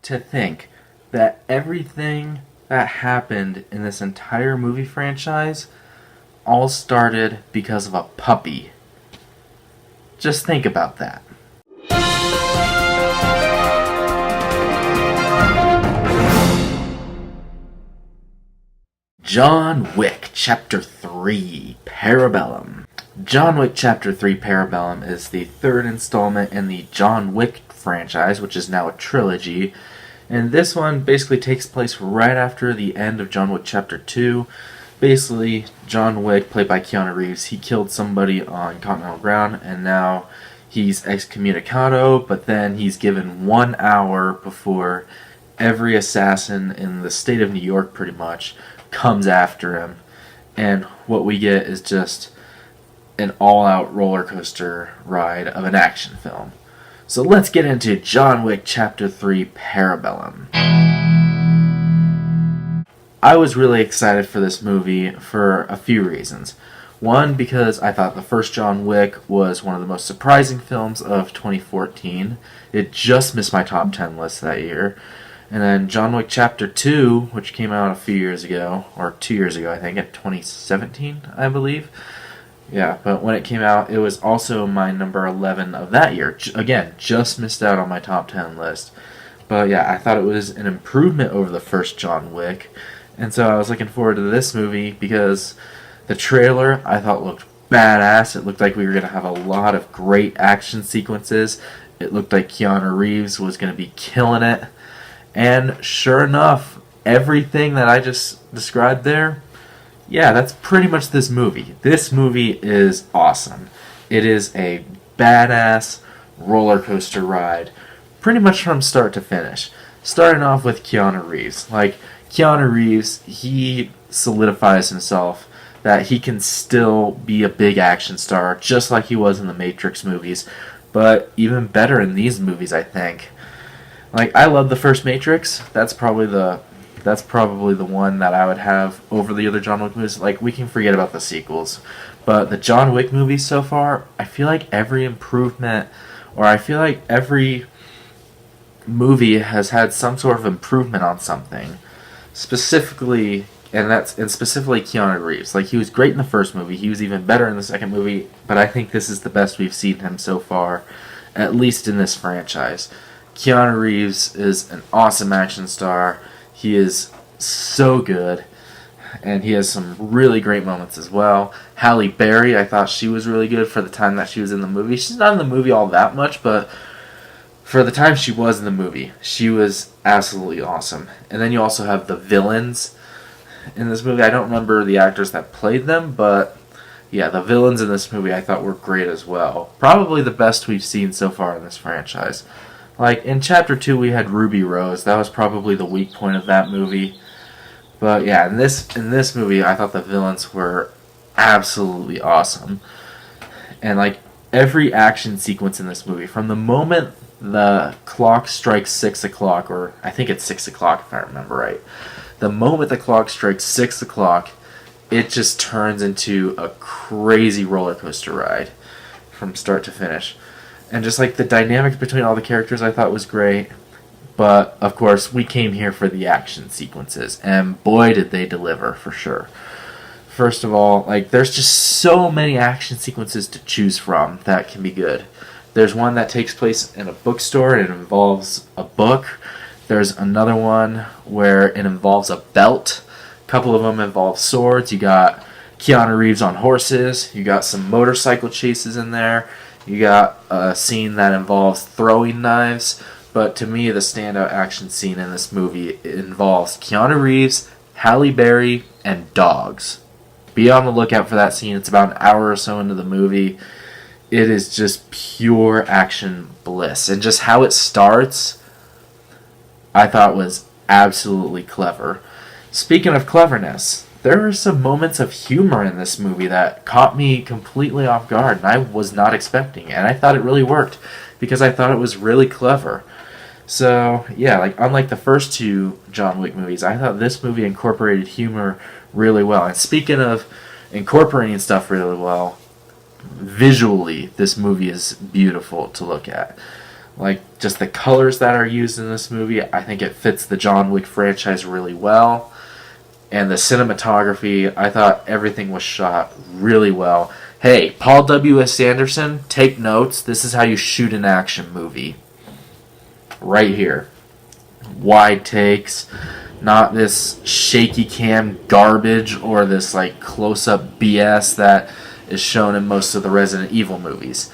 to think that everything that happened in this entire movie franchise all started because of a puppy. Just think about that. John Wick Chapter 3 Parabellum. John Wick Chapter 3 Parabellum is the third installment in the John Wick franchise, which is now a trilogy. And this one basically takes place right after the end of John Wick Chapter 2. Basically, John Wick, played by Keanu Reeves, he killed somebody on Continental Ground, and now he's excommunicado, but then he's given 1 hour before every assassin in the state of New York, pretty much, comes after him. And what we get is just an all-out roller coaster ride of an action film. So let's get into John Wick Chapter 3 Parabellum. I was really excited for this movie for a few reasons. One, because I thought the first John Wick was one of the most surprising films of 2014. It just missed my top 10 list that year. And then John Wick Chapter 2, which came out a few years ago, or 2 years ago I think, in 2017, I believe. Yeah, but when it came out, it was also my number 11 of that year. Again, just missed out on my top 10 list. But yeah, I thought it was an improvement over the first John Wick. And so I was looking forward to this movie because the trailer I thought looked badass. It looked like we were going to have a lot of great action sequences. It looked like Keanu Reeves was going to be killing it. And sure enough, everything that I just described there, yeah, that's pretty much this movie. This movie is awesome. It is a badass roller coaster ride, pretty much from start to finish. Starting off with Keanu Reeves. Like, Keanu Reeves, he solidifies himself that he can still be a big action star, just like he was in the Matrix movies, but even better in these movies, I think. Like, I love the first Matrix. That's probably the one that I would have over the other John Wick movies. Like, we can forget about the sequels, but the John Wick movies so far, I feel like every improvement, or I feel like every movie has had some sort of improvement on something. Specifically Keanu Reeves. Like, he was great in the first movie. He was even better in the second movie, but I think this is the best we've seen him so far, at least in this franchise. Keanu Reeves is an awesome action star. He is so good, and he has some really great moments as well. Halle Berry, I thought she was really good for the time that she was in the movie. She's not in the movie all that much, but for the time she was in the movie, she was absolutely awesome. And then you also have the villains in this movie. I don't remember the actors that played them, but yeah, the villains in this movie I thought were great as well. Probably the best we've seen so far in this franchise. Like, in Chapter 2 we had Ruby Rose. That was probably the weak point of that movie. But yeah, in this movie I thought the villains were absolutely awesome. And like, every action sequence in this movie, from the moment the clock strikes 6 o'clock, or I think it's 6 o'clock if I remember right. The moment the clock strikes 6 o'clock, it just turns into a crazy roller coaster ride from start to finish. And just like the dynamics between all the characters I thought was great. But of course, we came here for the action sequences, and boy did they deliver, for sure. First of all, like, there's just so many action sequences to choose from that can be good. There's one that takes place in a bookstore and it involves a book. There's another one where it involves a belt. A couple of them involve swords. You got Keanu Reeves on horses. You got some motorcycle chases in there. You got a scene that involves throwing knives. But to me, the standout action scene in this movie involves Keanu Reeves, Halle Berry, and dogs. Be on the lookout for that scene. It's about an hour or so into the movie. It is just pure action bliss. And just how it starts, I thought was absolutely clever. Speaking of cleverness, there are some moments of humor in this movie that caught me completely off guard, and I was not expecting. And I thought it really worked, because I thought it was really clever. So, yeah, like, unlike the first two John Wick movies, I thought this movie incorporated humor really well. And speaking of incorporating stuff really well, visually, this movie is beautiful to look at. Like, just the colors that are used in this movie, I think it fits the John Wick franchise really well. And the cinematography, I thought everything was shot really well. Hey, Paul W.S. Anderson, take notes. This is how you shoot an action movie. Right here. Wide takes, not this shaky cam garbage or this like close-up BS that is shown in most of the Resident Evil movies.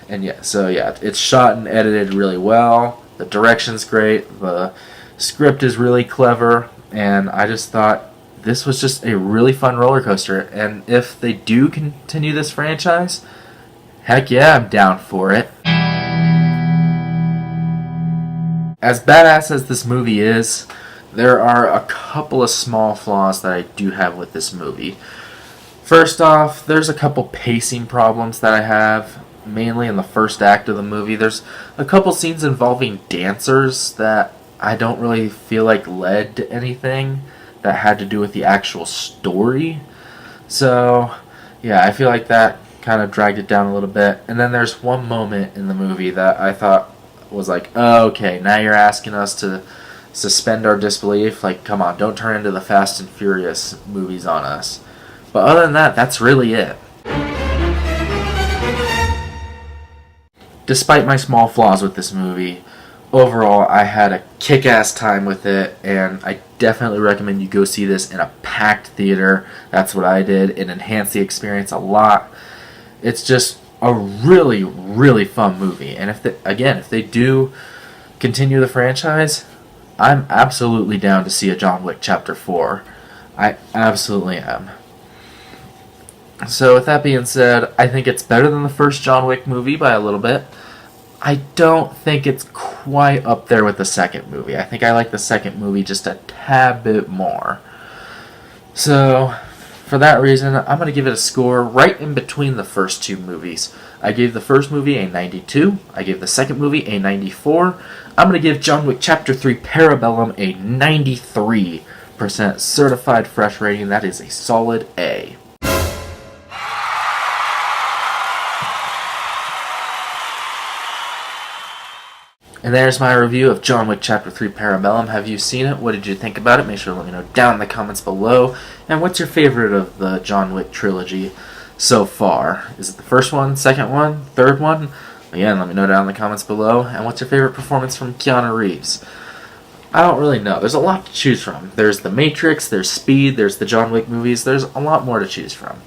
And yeah, it's shot and edited really well. The direction's great. The script is really clever. And I just thought this was just a really fun roller coaster. And if they do continue this franchise, heck yeah, I'm down for it. As badass as this movie is, there are a couple of small flaws that I do have with this movie. First off, there's a couple pacing problems that I have, mainly in the first act of the movie. There's a couple scenes involving dancers that I don't really feel like led to anything that had to do with the actual story. So, yeah, I feel like that kind of dragged it down a little bit. And then there's one moment in the movie that I thought was like, oh, okay, now you're asking us to suspend our disbelief. Like, come on, don't turn into the Fast and Furious movies on us. But other than that, that's really it. Despite my small flaws with this movie, overall, I had a kick-ass time with it, and I definitely recommend you go see this in a packed theater. That's what I did. It enhanced the experience a lot. It's just a really, really fun movie. And if they do continue the franchise, I'm absolutely down to see a John Wick Chapter 4. I absolutely am. So with that being said, I think it's better than the first John Wick movie by a little bit. I don't think it's quite up there with the second movie. I think I like the second movie just a tad bit more. So, for that reason, I'm going to give it a score right in between the first two movies. I gave the first movie a 92. I gave the second movie a 94. I'm going to give John Wick Chapter 3 Parabellum a 93% certified fresh rating. That is a solid A. And there's my review of John Wick Chapter 3 Parabellum. Have you seen it? What did you think about it? Make sure to let me know down in the comments below. And what's your favorite of the John Wick trilogy so far? Is it the first one, second one, third one? Again, let me know down in the comments below. And what's your favorite performance from Keanu Reeves? I don't really know. There's a lot to choose from. There's The Matrix, there's Speed, there's the John Wick movies. There's a lot more to choose from.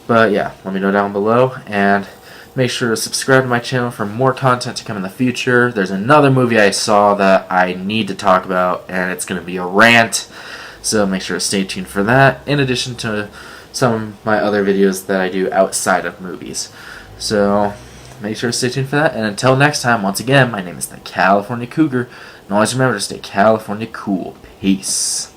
But yeah, let me know down below. And make sure to subscribe to my channel for more content to come in the future. There's another movie I saw that I need to talk about, and it's going to be a rant. So make sure to stay tuned for that, in addition to some of my other videos that I do outside of movies. So make sure to stay tuned for that. And until next time, once again, my name is the California Cougar. And always remember to stay California cool. Peace.